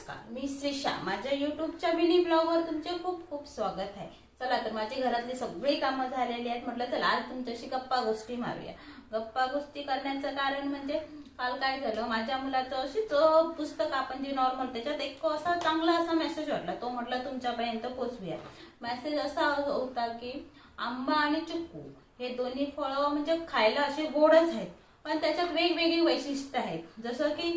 नमस्कार, मी श्रीषा. माझ्या युट्यूबच्या मिनी ब्लॉगवर तुमचे खूप खूप स्वागत आहे. चला तर माझी घरातली सगळी कामं झालेली आहेत. म्हटलं चला आज तुमच्याशी गप्पा गोष्टी मारूया. गप्पा गोष्टी करण्याचं कारण म्हणजे काल काय झालं, माझ्या मुलाचं अशीच पुस्तक आपण जे नॉर्मल त्याच्यात एक असा चांगला असा मेसेज वाटला, तो म्हटलं तुमच्यापर्यंत पोचवूया. मेसेज असा होता की आंबा आणि चिक्कू हे दोन्ही फळं म्हणजे खायला असे गोडच आहेत, पण त्याच्यात वेगवेगळी वैशिष्ट्य आहेत. जसं की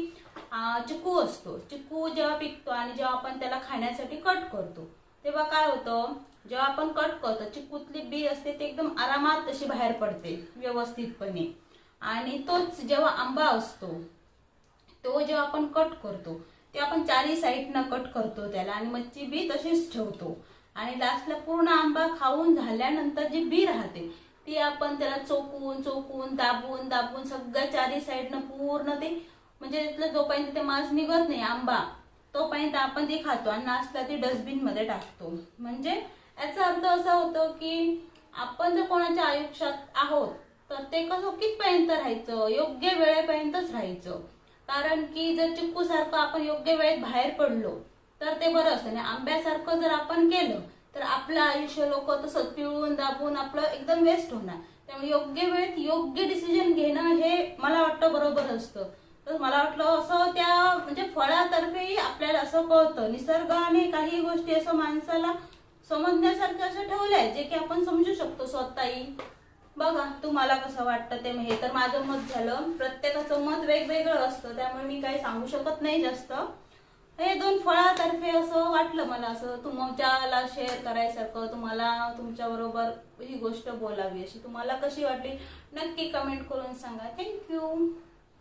चिक्कू असतो, चिक्कू जेव्हा पिकतो आणि जेव्हा आपण त्याला खाण्यासाठी कट करतो तेव्हा काय होतं, जेव्हा आपण कट करतो चिक्कूतली बी असते ते एकदम आरामात तशी बाहेर पडते व्यवस्थितपणे. आणि तोच जेव्हा आंबा असतो तो जेव्हा आपण कट करतो ते आपण चारी साईडनं कट करतो त्याला आणि मच्छी बी तशीच ठेवतो. आणि लास्टला पूर्ण आंबा खाऊन झाल्यानंतर जी बी राहते ती आपण त्याला चोकून चोकून दाबून दाबून सगळ्या चारी साईडनं पूर्ण ते म्हणजे त्यातलं जोपर्यंत ते मांस निघत नाही आंबा तोपर्यंत आपण ती खातो आणि लास्टला ती डस्टबिन मध्ये टाकतो. म्हणजे याचा अर्थ असा होतो की आपण जर कोणाच्या आयुष्यात आहोत तर ते कसं कितपर्यंत राहायचं, योग्य वेळेपर्यंतच राहायचं. कारण की जर चिक्कू सारखं आपण योग्य वेळेत बाहेर पडलो तर ते बरं असतं आणि आंब्यासारखं जर आपण केलं तर आपलं आयुष्य लोक तसंच पिळून दाबून आपलं एकदम वेस्ट होणार. त्यामुळे योग्य वेळेत योग्य डिसिजन घेणं हे मला वाटतं बरोबर असतं. तर मला वाटलं असं त्या म्हणजे फळातर्फेही आपल्याला असं कळतं, निसर्गाने काही गोष्टी असं माणसाला समजण्यासारखे असं ठेवलंय जे की आपण समजू शकतो स्वतःही. बघा तुम्हाला कसं वाटतं ते. हे तर माझं मत झालं, प्रत्येकाचं मत वेगवेगळं असतं त्यामुळे मी काही सांगू शकत नाही जास्त. हे दोन फळातर्फे असं वाटलं मला, असं तुमच्याला शेअर करायसारखं, तुम्हाला तुमच्या बरोबर ही गोष्ट बोलावी अशी. तुम्हाला कशी वाटली नक्की कमेंट करून सांगा. थँक्यू.